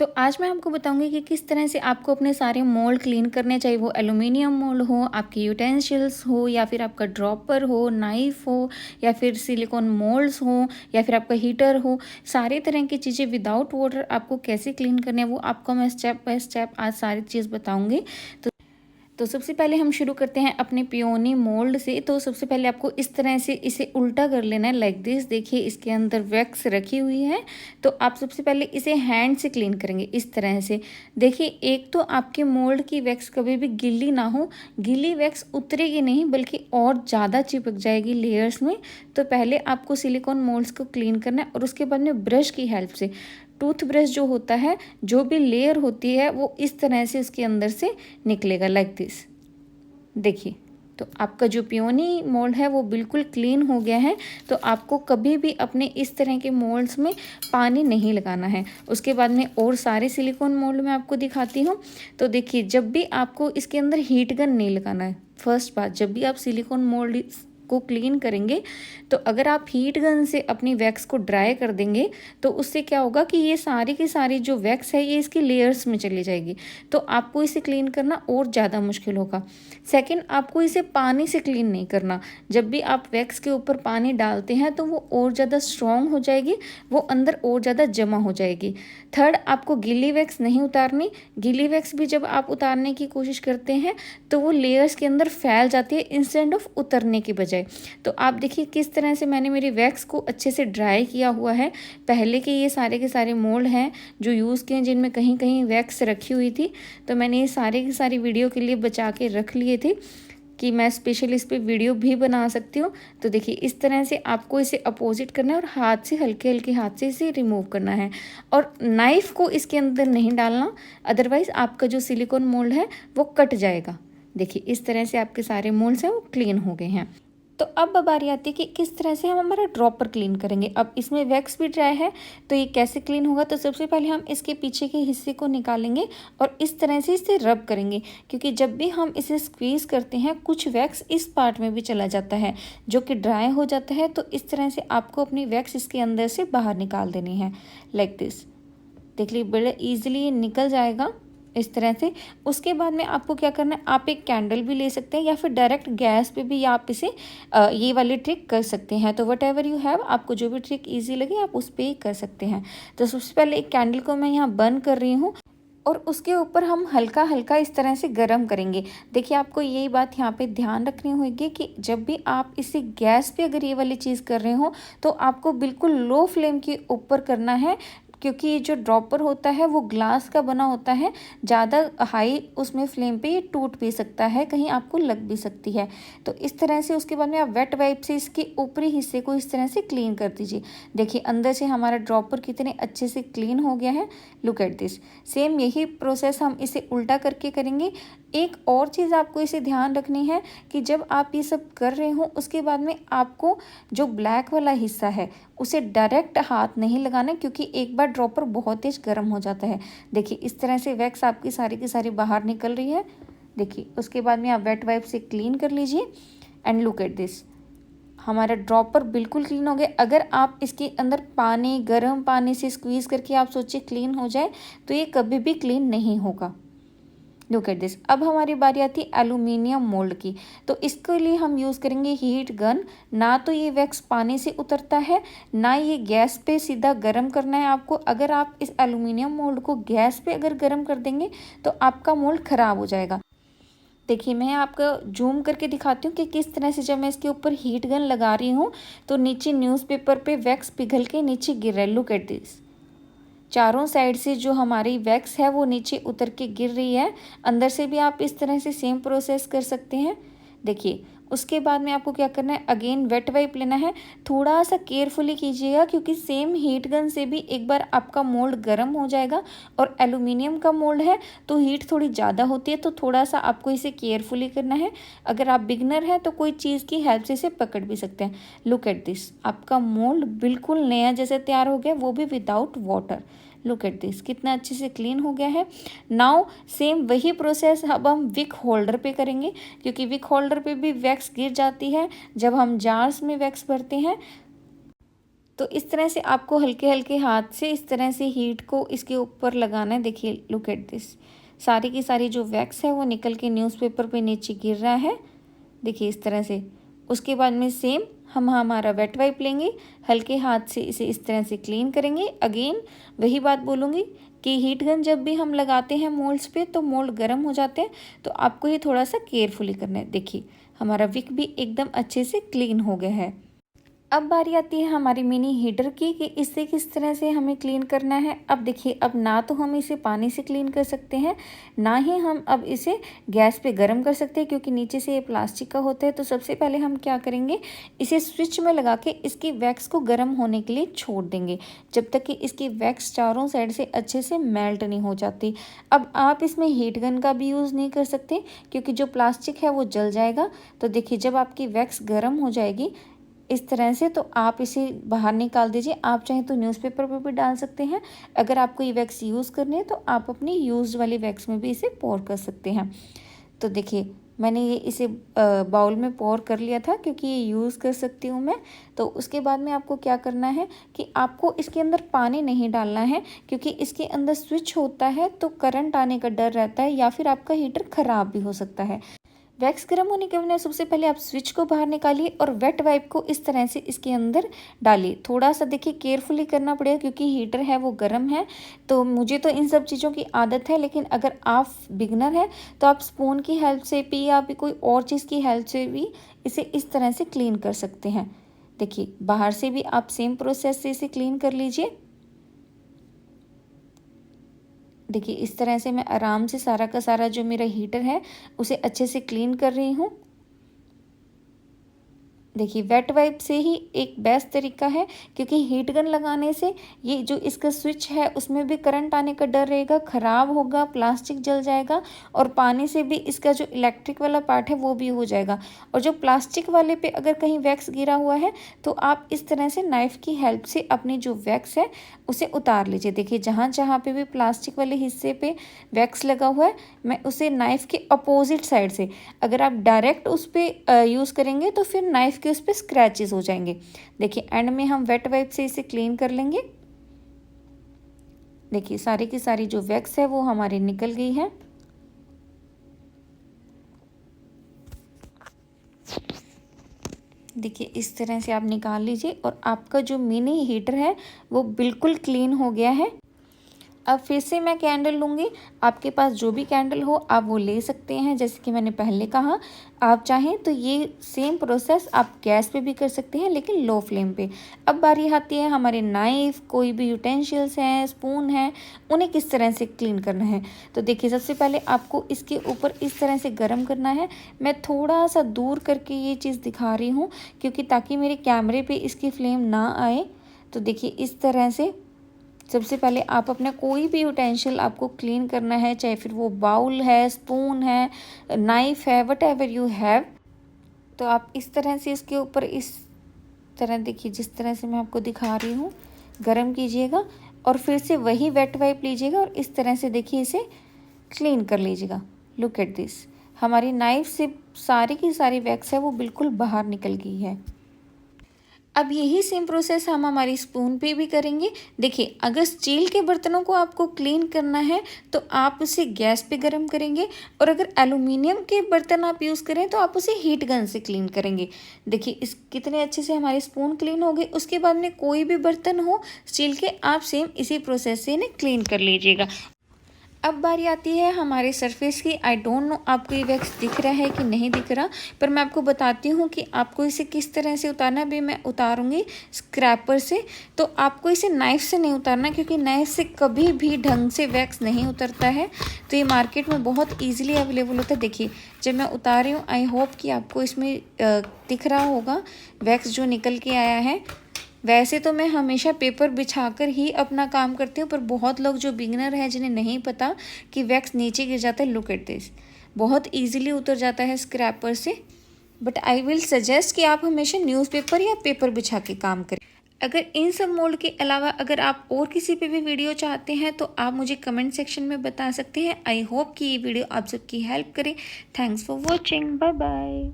तो आज मैं आपको बताऊंगी कि किस तरह से आपको अपने सारे मोल्ड क्लीन करने चाहिए, वो एल्युमिनियम मोल्ड हो, आपके यूटेंसिल्स हो, या फिर आपका ड्रॉपर हो, नाइफ हो, या फिर सिलिकॉन मोल्ड्स हो, या फिर आपका हीटर हो। सारे तरह की चीज़ें विदाउट वाटर आपको कैसे क्लीन करने हैं वो आपको मैं स्टेप बाय स्टेप आज सारी चीज़ बताऊंगी। तो सबसे पहले हम शुरू करते हैं अपने पियोनी मोल्ड से। तो सबसे पहले आपको इस तरह से इसे उल्टा कर लेना है, लाइक दिस। देखिए इसके अंदर वैक्स रखी हुई है, तो आप सबसे पहले इसे हैंड से क्लीन करेंगे इस तरह से। देखिए एक तो आपके मोल्ड की वैक्स कभी भी गीली ना हो, गीली वैक्स उतरेगी नहीं बल्कि और ज़्यादा चिपक जाएगी लेयर्स में। तो पहले आपको सिलिकॉन मोल्ड्स को क्लीन करना है और उसके बाद में ब्रश की हेल्प से, टूथ ब्रश जो होता है, जो भी लेयर होती है वो इस तरह से उसके अंदर से निकलेगा, लाइक दिस। देखिए तो आपका जो पियोनी मोल्ड है वो बिल्कुल क्लीन हो गया है। तो आपको कभी भी अपने इस तरह के मोल्ड्स में पानी नहीं लगाना है। उसके बाद में और सारे सिलिकॉन मोल्ड में आपको दिखाती हूँ। तो देखिए जब भी आपको इसके अंदर हीट गन नहीं लगाना है। फर्स्ट बात, जब भी आप सिलिकॉन मोल्ड को क्लीन करेंगे तो अगर आप हीट गन से अपनी वैक्स को ड्राई कर देंगे तो उससे क्या होगा कि ये सारी की सारी जो वैक्स है ये इसकी लेयर्स में चली जाएगी, तो आपको इसे क्लीन करना और ज़्यादा मुश्किल होगा। सेकंड, आपको इसे पानी से क्लीन नहीं करना। जब भी आप वैक्स के ऊपर पानी डालते हैं तो वो और ज़्यादा स्ट्रॉन्ग हो जाएगी, वो अंदर और ज़्यादा जमा हो जाएगी। थर्ड, आपको गीली वैक्स नहीं उतारनी। गीली वैक्स भी जब आप उतारने की कोशिश करते हैं तो वो लेयर्स के अंदर फैल जाती है इंस्टेड ऑफ उतरने की बजाय। तो आप देखिए किस तरह से मैंने मेरी वैक्स को अच्छे से ड्राई किया हुआ है। पहले के ये सारे के सारे मोल्ड हैं जो यूज़ किए जिनमें कहीं कहीं वैक्स रखी हुई थी, तो मैंने ये सारे की सारी वीडियो के लिए बचा के रख लिए थे कि मैं स्पेशल इस पे वीडियो भी बना सकती हूँ। तो देखिए इस तरह से आपको इसे अपोजिट करना है और हाथ से हल्के हल्के हाथ से इसे रिमूव करना है, और नाइफ को इसके अंदर नहीं डालना, अदरवाइज आपका जो सिलिकॉन मोल्ड है वो कट जाएगा। देखिए इस तरह से आपके सारे मोल्ड्स हैं वो क्लीन हो गए हैं। तो अब बारी आती है कि किस तरह से हम हमारा ड्रॉपर क्लीन करेंगे। अब इसमें वैक्स भी ड्राई है तो ये कैसे क्लीन होगा। तो सबसे पहले हम इसके पीछे के हिस्से को निकालेंगे और इस तरह से इसे रब करेंगे, क्योंकि जब भी हम इसे स्क्वीज़ करते हैं कुछ वैक्स इस पार्ट में भी चला जाता है जो कि ड्राई हो जाता है। तो इस तरह से आपको अपनी वैक्स इसके अंदर से बाहर निकाल देनी है, लाइक दिस। देख लीजिए बड़े ईजिली निकल जाएगा इस तरह से। उसके बाद में आपको क्या करना है, आप एक कैंडल भी ले सकते हैं या फिर डायरेक्ट गैस पे भी आप इसे ये वाली ट्रिक कर सकते हैं। तो वट एवर यू हैव, आपको जो भी ट्रिक इजी लगे आप उस पर ही कर सकते हैं। तो सबसे पहले एक कैंडल को मैं यहाँ बर्न कर रही हूँ और उसके ऊपर हम हल्का हल्का इस तरह से गर्म करेंगे। देखिए आपको यही बात यहाँ पे ध्यान रखनी होगी कि जब भी आप इसे गैस पे अगर ये वाली चीज़ कर रहे हो तो आपको बिल्कुल लो फ्लेम के ऊपर करना है, क्योंकि ये जो ड्रॉपर होता है वो ग्लास का बना होता है। ज़्यादा हाई उसमें फ्लेम पे ये टूट भी सकता है, कहीं आपको लग भी सकती है। तो इस तरह से उसके बाद में आप वेट वाइप से इसके ऊपरी हिस्से को इस तरह से क्लीन कर दीजिए। देखिए अंदर से हमारा ड्रॉपर कितने अच्छे से क्लीन हो गया है, लुक एट दिस। सेम यही प्रोसेस हम इसे उल्टा करके करेंगे। एक और चीज़ आपको इसे ध्यान रखनी है कि जब आप ये सब कर रहे हो उसके बाद में आपको जो ब्लैक वाला हिस्सा है उसे डायरेक्ट हाथ नहीं लगाना, क्योंकि एक बार ड्रॉपर बहुत तेज गर्म हो जाता है। देखिए इस तरह से वैक्स आपकी सारी की सारी बाहर निकल रही है। देखिए उसके बाद में आप वेट वाइप से क्लीन कर लीजिए एंड लुक एट दिस, हमारा ड्रॉपर बिल्कुल क्लीन हो गया। अगर आप इसके अंदर पानी, गर्म पानी से स्क्वीज़ करके आप सोचिए क्लीन हो जाए तो ये कभी भी क्लीन नहीं होगा। Look at this. अब हमारी बारी आती है एल्युमिनियम मोल्ड की। तो इसके लिए हम यूज़ करेंगे हीट गन। ना तो ये वैक्स पानी से उतरता है, ना ये गैस पे सीधा गर्म करना है आपको। अगर आप इस एल्युमिनियम मोल्ड को गैस पे अगर गर्म कर देंगे तो आपका मोल्ड ख़राब हो जाएगा। देखिए मैं आपको जूम करके दिखाती हूँ कि किस तरह से जब मैं इसके ऊपर हीट गन लगा रही हूँ तो नीचे न्यूज़पेपर पे वैक्स पिघल के नीचे गिर रहा है। लुक एट दिस, चारों साइड से जो हमारी वैक्स है वो नीचे उतर के गिर रही है। अंदर से भी आप इस तरह से सेम प्रोसेस कर सकते हैं। देखिए उसके बाद में आपको क्या करना है, अगेन वेट वाइप लेना है। थोड़ा सा केयरफुली कीजिएगा क्योंकि सेम हीट गन से भी एक बार आपका मोल्ड गर्म हो जाएगा, और एल्युमिनियम का मोल्ड है तो हीट थोड़ी ज़्यादा होती है, तो थोड़ा सा आपको इसे केयरफुली करना है। अगर आप बिगनर हैं तो कोई चीज़ की हेल्प से इसे पकड़ भी सकते हैं। लुक एट दिस, आपका मोल्ड बिल्कुल नया जैसे तैयार हो गया, वो भी without water. Look at this, कितना अच्छे से क्लीन हो गया है। नाउ सेम वही प्रोसेस अब हम विक होल्डर पे करेंगे, क्योंकि विक होल्डर पे भी वैक्स गिर जाती है जब हम जार्स में वैक्स भरते हैं। तो इस तरह से आपको हल्के हल्के हाथ से इस तरह से हीट को इसके ऊपर लगाना है। देखिए लुक एट दिस, सारी की सारी जो वैक्स है वो निकल के न्यूज़पेपर पे नीचे गिर रहा है। देखिए इस तरह से। उसके बाद में सेम हम हमारा वेट वाइप लेंगे, हल्के हाथ से इसे इस तरह से क्लीन करेंगे। अगेन वही बात बोलूँगी कि हीट गन जब भी हम लगाते हैं मोल्ड्स पे तो मोल्ड गर्म हो जाते हैं, तो आपको ये थोड़ा सा केयरफुली करना है। देखिए हमारा विक भी एकदम अच्छे से क्लीन हो गया है। अब बारी आती है हमारी मिनी हीटर की कि इससे किस तरह से हमें क्लीन करना है। अब देखिए, अब ना तो हम इसे पानी से क्लीन कर सकते हैं, ना ही हम अब इसे गैस पे गर्म कर सकते हैं, क्योंकि नीचे से ये प्लास्टिक का होता है। तो सबसे पहले हम क्या करेंगे, इसे स्विच में लगा के इसकी वैक्स को गर्म होने के लिए छोड़ देंगे, जब तक कि इसकी वैक्स चारों साइड से अच्छे से मेल्ट नहीं हो जाती। अब आप इसमें हीट गन का भी यूज़ नहीं कर सकते, क्योंकि जो प्लास्टिक है वो जल जाएगा। तो देखिए, जब आपकी वैक्स गर्म हो जाएगी इस तरह से, तो आप इसे बाहर निकाल दीजिए। आप चाहें तो न्यूज़पेपर पर भी डाल सकते हैं। अगर आपको ये वैक्स यूज़ करनी है तो आप अपनी यूज्ड वाली वैक्स में भी इसे पोर कर सकते हैं। तो देखिए, मैंने ये इसे बाउल में पोर कर लिया था, क्योंकि ये यूज़ कर सकती हूँ मैं। तो उसके बाद में आपको क्या करना है कि आपको इसके अंदर पानी नहीं डालना है, क्योंकि इसके अंदर स्विच होता है तो करंट आने का डर रहता है, या फिर आपका हीटर ख़राब भी हो सकता है। वैक्स गर्म होने के बाद सबसे पहले आप स्विच को बाहर निकालिए और वेट वाइप को इस तरह से इसके अंदर डालिए। थोड़ा सा देखिए केयरफुली करना पड़ेगा, क्योंकि हीटर है वो गर्म है। तो मुझे तो इन सब चीज़ों की आदत है, लेकिन अगर आप बिगनर हैं तो आप स्पून की हेल्प से भी या फिर कोई और चीज़ की हेल्प से भी इसे इस तरह से क्लीन कर सकते हैं। देखिए, बाहर से भी आप सेम प्रोसेस से इसे क्लीन कर लीजिए। देखिए, इस तरह से मैं आराम से सारा का सारा जो मेरा हीटर है उसे अच्छे से क्लीन कर रही हूँ। देखिए, वेट वाइप से ही एक बेस्ट तरीका है, क्योंकि हीट गन लगाने से ये जो इसका स्विच है उसमें भी करंट आने का डर रहेगा, ख़राब होगा, प्लास्टिक जल जाएगा, और पानी से भी इसका जो इलेक्ट्रिक वाला पार्ट है वो भी हो जाएगा। और जो प्लास्टिक वाले पे अगर कहीं वैक्स गिरा हुआ है तो आप इस तरह से नाइफ़ की हेल्प से अपनी जो वैक्स है उसे उतार लीजिए। देखिए, जहाँ जहाँ पे भी प्लास्टिक वाले हिस्से पे वैक्स लगा हुआ है, मैं उसे नाइफ़ के अपोजिट साइड से, अगर आप डायरेक्ट उस पर यूज़ करेंगे तो फिर नाइफ़ के उस पर स्क्रैचेस हो जाएंगे। देखिए, एंड में हम वेट वाइप से इसे क्लीन कर लेंगे। देखिए, सारी की सारी जो वैक्स है वो हमारी निकल गई है। देखिए, इस तरह से आप निकाल लीजिए और आपका जो मिनी हीटर है वो बिल्कुल क्लीन हो गया है। अब फिर से मैं कैंडल लूँगी। आपके पास जो भी कैंडल हो आप वो ले सकते हैं। जैसे कि मैंने पहले कहा, आप चाहें तो ये सेम प्रोसेस आप गैस पे भी कर सकते हैं, लेकिन लो फ्लेम पे। अब बारी आती है हमारे नाइफ़, कोई भी यूटेंसिल्स हैं, स्पून हैं, उन्हें किस तरह से क्लीन करना है। तो देखिए, सबसे पहले आपको इसके ऊपर इस तरह से गर्म करना है। मैं थोड़ा सा दूर करके ये चीज़ दिखा रही हूँ, क्योंकि ताकि मेरे कैमरे पर इसकी फ्लेम ना आए। तो देखिए, इस तरह से सबसे पहले आप अपना कोई भी यूटेंसिल आपको क्लीन करना है, चाहे फिर वो बाउल है, स्पून है, नाइफ़ है, वट एवर यू हैव। तो आप इस तरह से इसके ऊपर इस तरह, देखिए जिस तरह से मैं आपको दिखा रही हूँ, गरम कीजिएगा और फिर से वही वेट वाइप लीजिएगा और इस तरह से देखिए इसे क्लीन कर लीजिएगा। लुक एट दिस, हमारी नाइफ़ से सारी की सारी वैक्स है वो बिल्कुल बाहर निकल गई है। अब यही सेम प्रोसेस हम हमारी स्पून पे भी करेंगे। देखिए, अगर स्टील के बर्तनों को आपको क्लीन करना है तो आप उसे गैस पे गरम करेंगे, और अगर एलुमिनियम के बर्तन आप यूज़ करें तो आप उसे हीट गन से क्लीन करेंगे। देखिए, इस कितने अच्छे से हमारी स्पून क्लीन हो गई। उसके बाद में कोई भी बर्तन हो स्टील के, आप सेम इसी प्रोसेस से इन्हें क्लीन कर लीजिएगा। अब बारी आती है हमारे सरफेस की। आई डोंट नो आपको ये वैक्स दिख रहा है कि नहीं दिख रहा, पर मैं आपको बताती हूँ कि आपको इसे किस तरह से उतारना है। अभी मैं उतारूँगी स्क्रैपर से। तो आपको इसे नाइफ़ से नहीं उतारना, क्योंकि नाइफ़ से कभी भी ढंग से वैक्स नहीं उतरता है। तो ये मार्केट में बहुत ईजिली अवेलेबल होता है। देखिए, जब मैं उतार रही हूँ, आई होप कि आपको इसमें दिख रहा होगा वैक्स जो निकल के आया है। वैसे तो मैं हमेशा पेपर बिछाकर ही अपना काम करती हूँ, पर बहुत लोग जो बिगिनर हैं जिन्हें नहीं पता कि वैक्स नीचे गिर जाता है, लुक एट दिस, बहुत इजीली उतर जाता है स्क्रैपर से। बट आई विल सजेस्ट कि आप हमेशा न्यूज़पेपर या पेपर बिछा के काम करें। अगर इन सब मोल्ड के अलावा अगर आप और किसी पे भी वीडियो चाहते हैं तो आप मुझे कमेंट सेक्शन में बता सकते हैं। आई होप कि ये वीडियो आप सबकी हेल्प करे। Thanks for watching, bye bye.